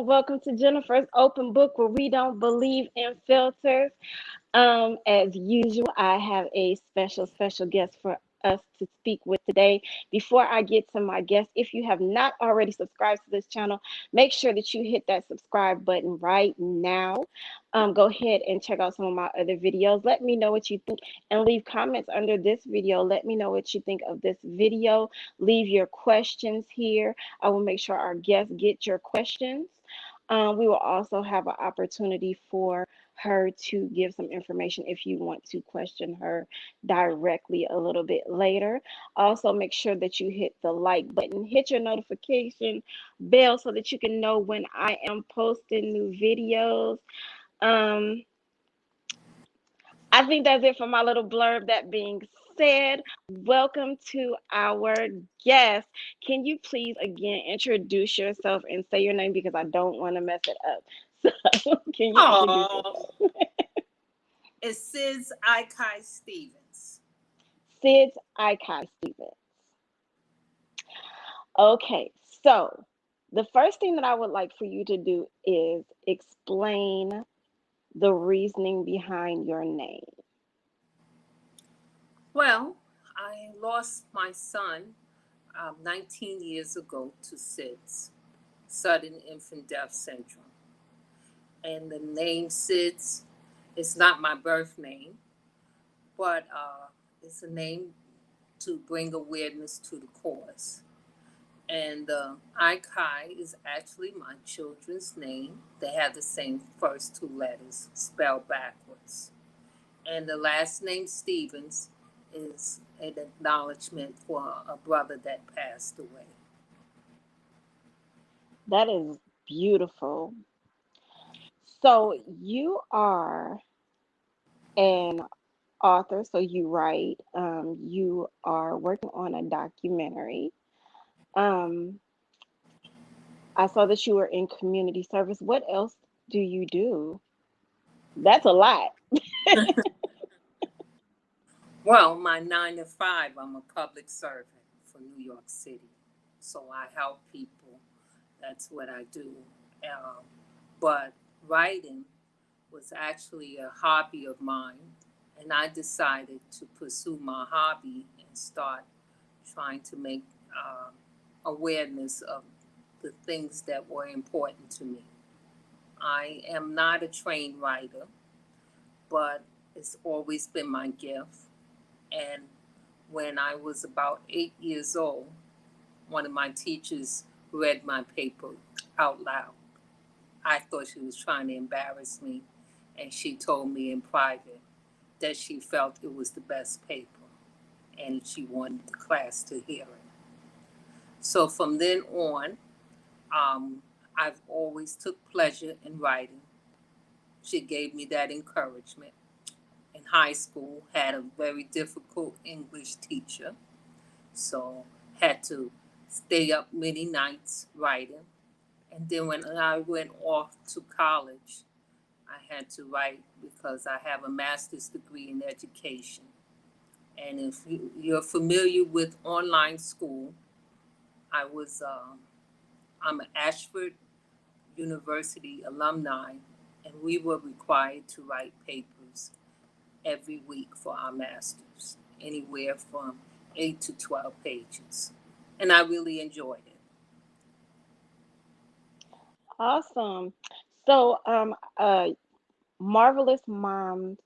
welcome to Jennifer's Open Book, where we don't believe in filters. As usual, I have a special guest for us to speak with today. Before I get to my guest, if you have not already subscribed to this channel, make sure that you hit that subscribe button right now. Go ahead and check out some of my other videos. Let me know what you think and leave comments under this video. Let me know what you think of this video. Leave your questions here. I will make sure our guests get your questions. We will also have an opportunity for her to give some information if you want to question her directly a little bit later. Also, make sure that you hit the like button, hit your notification bell so that you can know when I am posting new videos. Um, I think that's it for my little blurb. That being said, welcome to our guest. Can you please again introduce yourself and say your name because I don't want to mess it up. So, can you introduce Oh, yourself? it's SIDS Ahky Stevens. SIDS Ahky Stevens. Okay, so the first thing that I would like for you to do is explain the reasoning behind your name. Well, I lost my son 19 years ago to SIDS, sudden infant death syndrome. And the name SIDS is not my birth name, but it's a name to bring awareness to the cause. And Ahky is actually my children's name. They have the same first two letters spelled backwards. And the last name Stevens is an acknowledgement for a brother that passed away. That is beautiful. So you are an author, so you write, you are working on a documentary. Um, I saw that you were in community service. What else do you do? That's a lot. Well, my 9 to 5, I'm a public servant for New York City. So I help people. That's what I do. Um, but writing was actually a hobby of mine. And I decided to pursue my hobby and start trying to make awareness of the things that were important to me. I am not a trained writer, but it's always been my gift. And when I was about 8 years old, one of my teachers read my paper out loud. I thought she was trying to embarrass me, and she told me in private that she felt it was the best paper and she wanted the class to hear it. So from then on, I've always took pleasure in writing. She gave me that encouragement. In high school, had a very difficult English teacher, so had to stay up many nights writing. And then when I went off to college, I had to write because I have a master's degree in education. And if you're familiar with online school, I was I'm an Ashford University alumni, and we were required to write papers every week for our masters, anywhere from 8 to 12 pages. And I really enjoyed it. Awesome. So, Marvelous Moms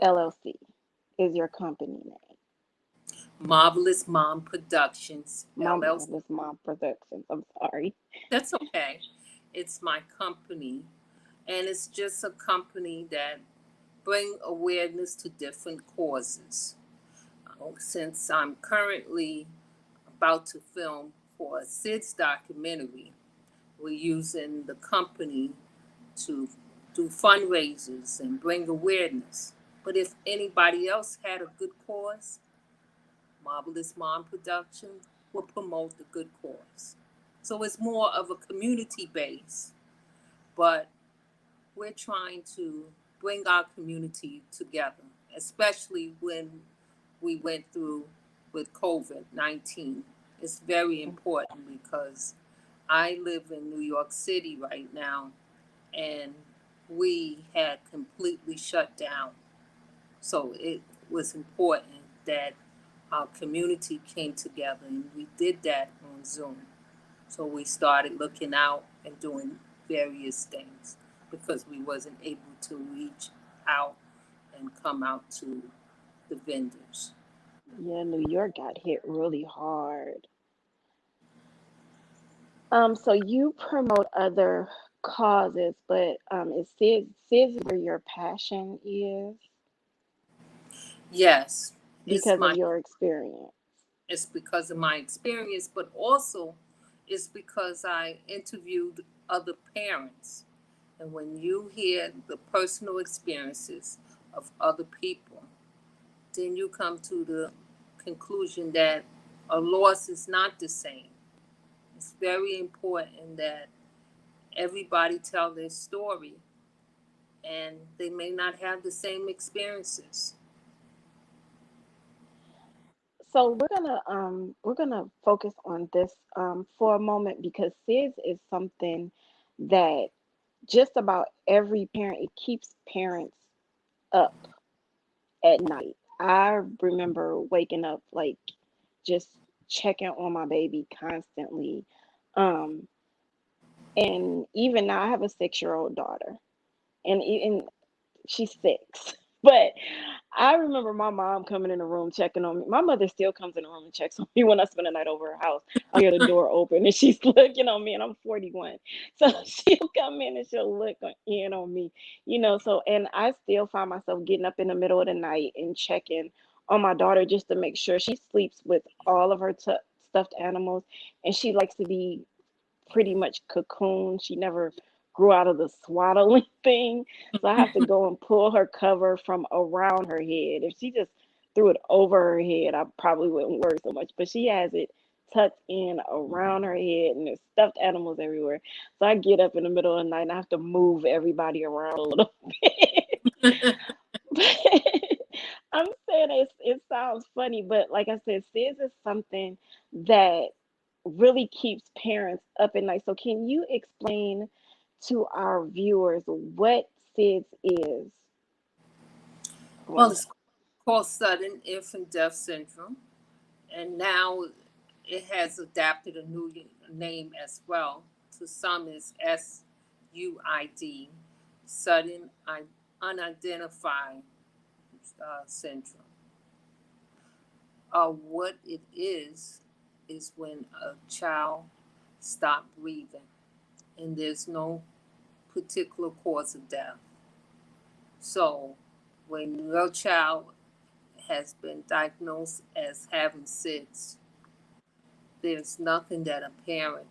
LLC is your company name. Marvelous Mom Productions, LLC. Marvelous Mom Productions. I'm sorry. That's okay. It's my company, and it's just a company that bring awareness to different causes. Since I'm currently about to film for a SIDS documentary, we're using the company to do fundraisers and bring awareness. But if anybody else had a good cause, Marvelous Mom Productions will promote the good cause. So it's more of a community base, but we're trying to bring our community together, especially when we went through with COVID-19. It's very important because I live in New York City right now, and we had completely shut down. So it was important that our community came together, and we did that on Zoom. So we started looking out and doing various things because we wasn't able to reach out and come out to the vendors. Yeah, New York got hit really hard. So you promote other causes, but SIDS is where your passion is Yes, it's because of my your experience. it's because of my experience, but also it's because I interviewed other parents. And when you hear the personal experiences of other people, then you come to the conclusion that a loss is not the same. It's very important that everybody tell their story, and they may not have the same experiences. So we're gonna focus on this for a moment because SIDS is something that just about every parent, it keeps parents up at night. I remember waking up like just checking on my baby constantly. Um, and even now, I have a 6-year-old daughter, and she's 6. But I remember my mom coming in the room checking on me. My mother still comes in the room and checks on me when I spend the night over her house. I hear the door open and she's looking on me, and I'm 41. So she'll come in and she'll look in on me, So, and I still find myself getting up in the middle of the night and checking on my daughter just to make sure she sleeps with all of her stuffed animals, and she likes to be pretty much cocoon. She never grew out of the swaddling thing. So I have to go and pull her cover from around her head. If she just threw it over her head, I probably wouldn't worry so much. But she has it tucked in around her head, and there's stuffed animals everywhere. So I get up in the middle of the night and I have to move everybody around a little bit. I'm saying it sounds funny, but like I said, SIDS is something that really keeps parents up at night. So can you explain to our viewers what SIDS is? Well, Well, it's called sudden infant death syndrome, and now it has adapted a new name as well. To some, is SUID, sudden unidentified syndrome. What it is when a child stops breathing, and there's no particular cause of death. So, when your child has been diagnosed as having SIDS, there's nothing that a parent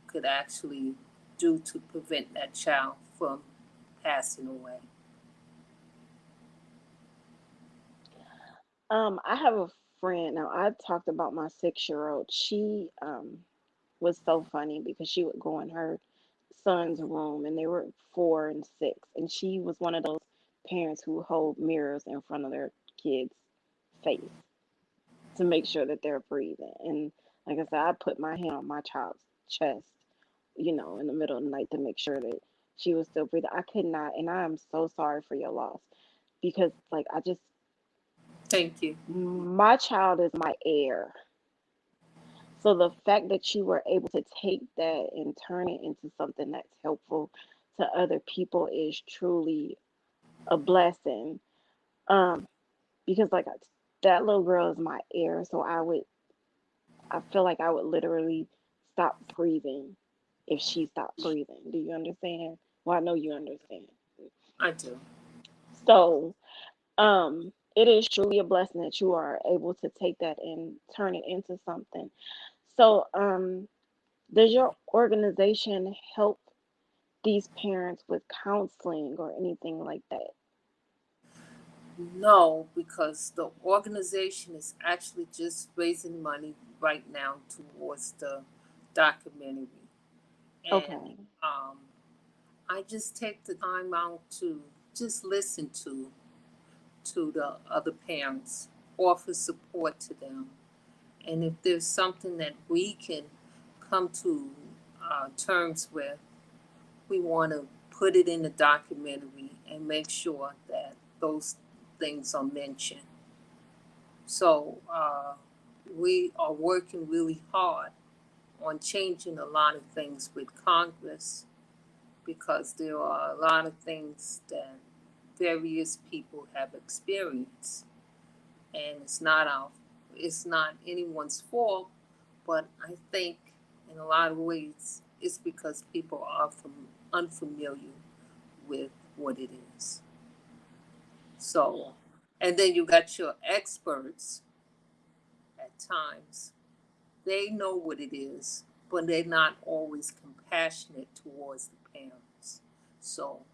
could actually do to prevent that child from passing away. I have a friend now. I talked about my 6-year-old. She was so funny because she would go in her son's room, and they were 4 and 6, and she was one of those parents who hold mirrors in front of their kids' face to make sure that they're breathing. And like I said, I put my hand on my child's chest, in the middle of the night to make sure that she was still breathing. I could not, and I am so sorry for your loss because, like, Thank you. my child is my heir. So the fact that you were able to take that and turn it into something that's helpful to other people is truly a blessing. Um, because like that little girl is my heir, so I feel like I would literally stop breathing if she stopped breathing. Do you understand? Well, I know you understand. I do. So, it is truly a blessing that you are able to take that and turn it into something. So, does your organization help these parents with counseling or anything like that? No, because the organization is actually just raising money right now towards the documentary. And Okay. um, I just take the time out to just listen to the other parents, offer support to them. And if there's something that we can come to terms with, we want to put it in the documentary and make sure that those things are mentioned. So we are working really hard on changing a lot of things with Congress, because there are a lot of things that various people have experienced, and it's not anyone's fault, but I think in a lot of ways it's because people are unfamiliar with what it is. So, and then you got your experts at times. They know what it is, but they're not always compassionate towards the parents. So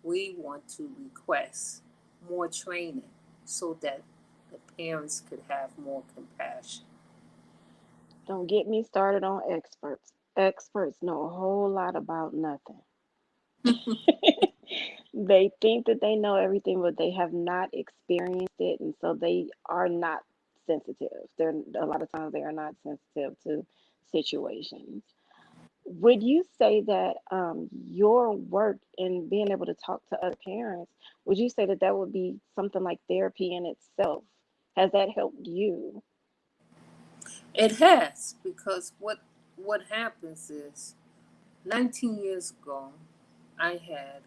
we want to request more training so that the parents could have more compassion. Don't get me started on experts. Experts know a whole lot about nothing. They think that they know everything, but they have not experienced it, and so they are not sensitive. They're a lot of times they are not sensitive to situations. Would you say that your work in being able to talk to other parents, would you say that that would be something like therapy in itself? Has that helped you? It has, because what happens is 19 years ago, I had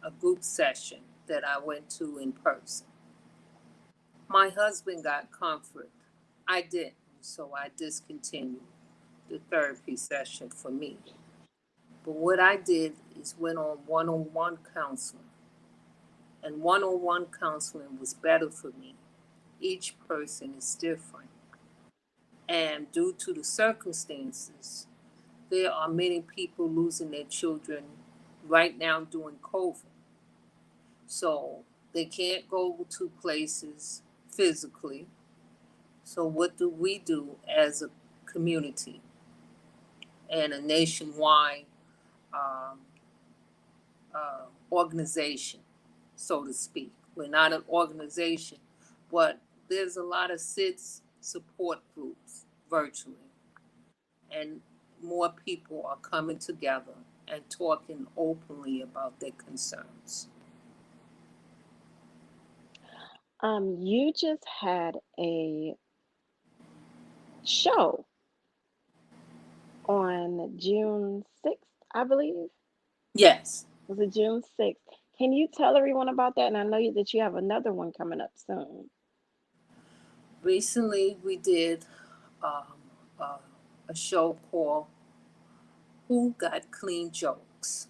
a group session that I went to in person. My husband got comfort. I didn't, so I discontinued the therapy session for me. But what I did is went on one counseling, and one counseling was better for me. Each person is different, and due to the circumstances, there are many people losing their children right now during COVID. So they can't go to places physically. So what do we do as a community and a nationwide um, organization, so to speak? We're not an organization, but there's a lot of SIDS support groups virtually, and more people are coming together and talking openly about their concerns. You just had a show on June 6th, I believe. Yes, Was it June 6th? Can you tell everyone about that? And I know that you have another one coming up soon. recently we did um, uh, a show called Who Got Clean Jokes.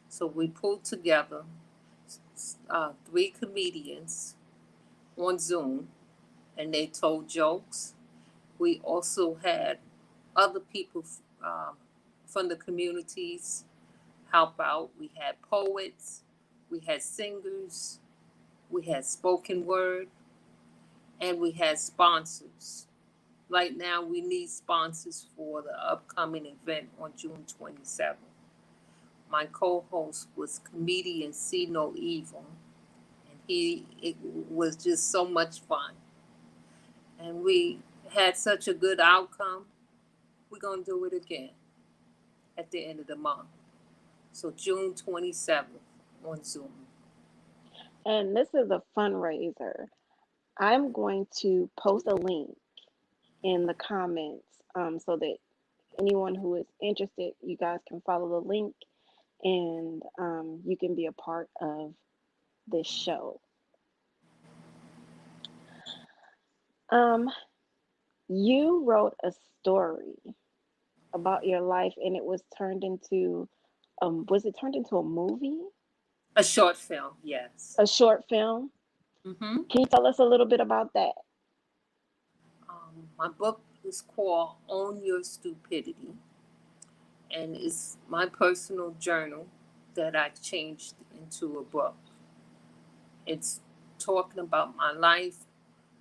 So we pulled together three comedians on Zoom, and they told jokes. We also had other people um, from the communities help out. We had poets, we had singers, we had spoken word, and we had sponsors. Right now, we need sponsors for the upcoming event on June 27th. My co-host was comedian See No Evil, and it was just so much fun. And we had such a good outcome. We're gonna do it again at the end of the month. So June 27th on Zoom. And this is a fundraiser. I'm going to post a link in the comments so that anyone who is interested, you guys can follow the link and you can be a part of this show. Um, you wrote a story about your life and it was turned into was it turned into a movie? A short film, yes. A short film? Mm-hmm. Can you tell us a little bit about that? My book is called Own Your Stupidity, and it's my personal journal that I changed into a book. It's talking about my life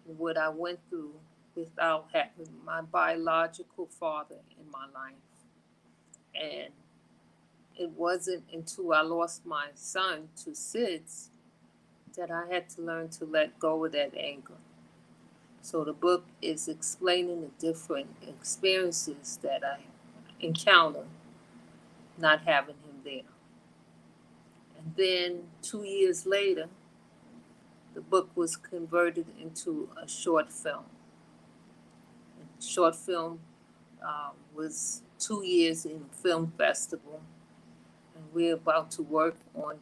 and what I went through without having my biological father in my life. And it wasn't until I lost my son to SIDS that I had to learn to let go of that anger. So the book is explaining the different experiences that encounter not having him there. And then 2 years later, the book was converted into a short film. The short film was 2 years in a film festival, and we're about to work on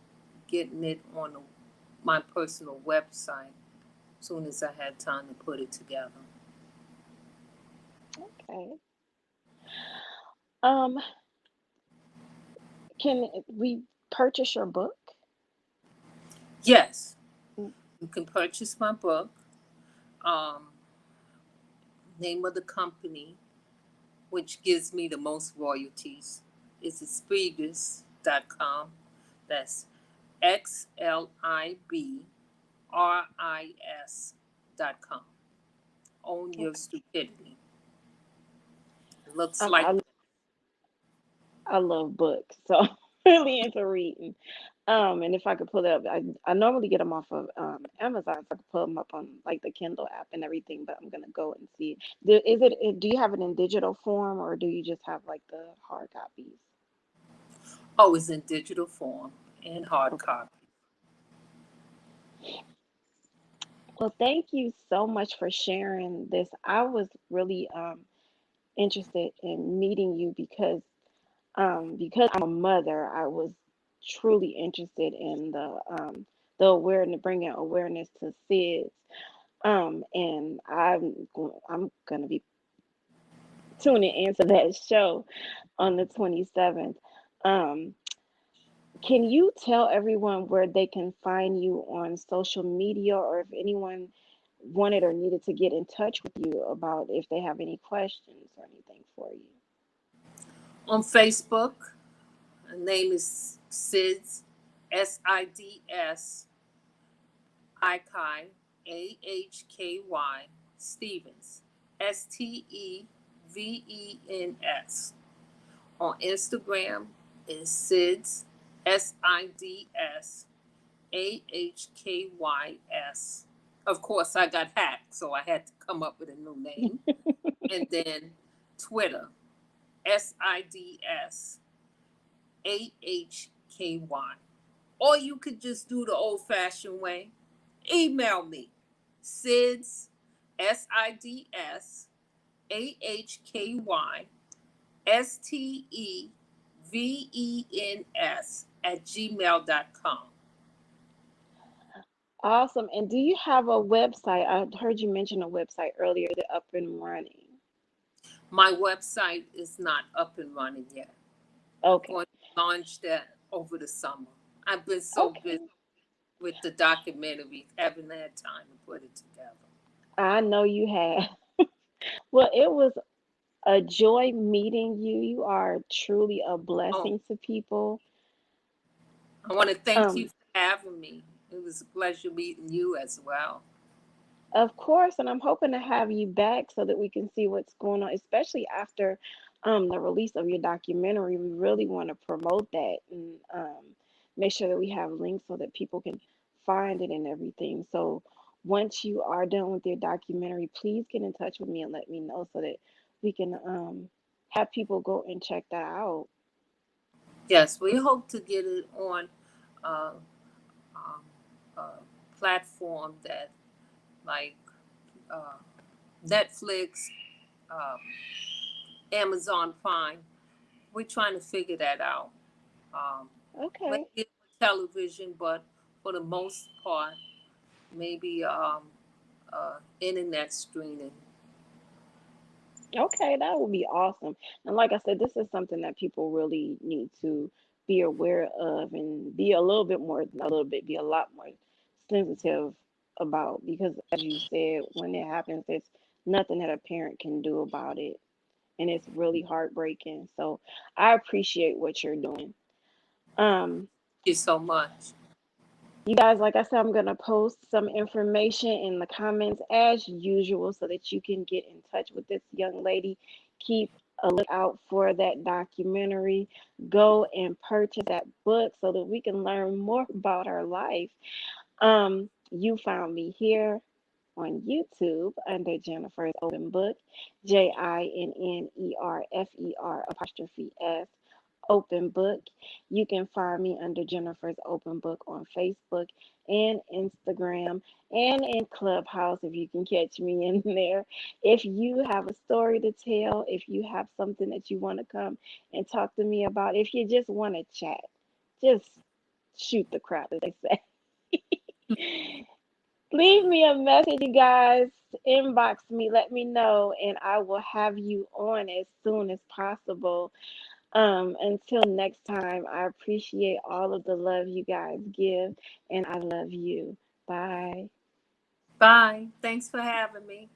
getting it on my personal website as soon as I had time to put it together. Okay. Um, can we purchase your book? Yes, Mm. you can purchase my book. Um, Name of the company, which gives me the most royalties, is Sprigus.com. That's XLIBRIS.com. Own Your Okay. Stupidity. It looks Um, like I I love books, so I'm really into reading. And if I could pull it up, I normally get them off of Amazon, so I could pull them up on like the Kindle app and everything. But I'm gonna go and see. Do you have it in digital form, or do you just have like the hard copies? always in digital form and hard Okay. copy. Well, thank you so much for sharing this. I was really interested in meeting you because I'm a mother. I was truly interested in the awareness, bringing awareness to SIDS. And I'm gonna be tuning into that show on the 27th. Um, can you tell everyone where they can find you on social media, or if anyone wanted or needed to get in touch with you about if they have any questions or anything for you? On Facebook, her name is SIDS, SIDS, Ahky, AHKY, Stevens, STEVENS. On Instagram is SIDS, SIDS, AHKYS. Of course, I got hacked, so I had to come up with a new name. And then Twitter, SIDS, AHKY. Or you could just do the old fashioned way. Email me, SIDS, SIDS, AHKY, STEVENS @gmail.com. Awesome. And do you have a website? I heard you mention a website earlier. Is it up and running? My website is not up and running yet. I'm Okay. going to launch that over the summer. I've been so busy Okay. with the documentary, haven't had time to put it together. I know you have. Well, it was a joy meeting you. You are truly a Oh, blessing to people. I want to thank you Um, for having me. It was a pleasure meeting you as well. of course, and I'm hoping to have you back so that we can see what's going on, especially after the release of your documentary. We really want to promote that and make sure that we have links so that people can find it and everything. So once you are done with your documentary, please get in touch with me and let me know so that we can have people go and check that out. Yes, we hope to get it on uh, um, a platform that like uh, Netflix, uh, Amazon Prime. We're trying to figure that out. Um, Okay. Maybe on television, but for the most part, maybe internet streaming. Okay, that would be awesome. And like I said, this is something that people really need to be aware of and be a little bit more, a little bit, be a lot more sensitive about because, as you said, when it happens, there's nothing that a parent can do about it. And it's really heartbreaking. So I appreciate what you're doing. Um, Thank you so much. You guys, like I said, I'm going to post some information in the comments as usual so that you can get in touch with this young lady. Keep a lookout for that documentary. Go and purchase that book so that we can learn more about her life. You found me here. on YouTube under Jennifer's Open Book, JINNERFER Open Book. You can find me under Jennifer's Open Book on Facebook and Instagram and in Clubhouse if you can catch me in there. If you have a story to tell, if you have something that you want to come and talk to me about, if you just want to chat, just shoot the crap, as they say. Leave me a message, you guys. Inbox me, let me know, and I will have you on as soon as possible. Until next time, I appreciate all of the love you guys give, and I love you. Bye. Bye. Thanks for having me.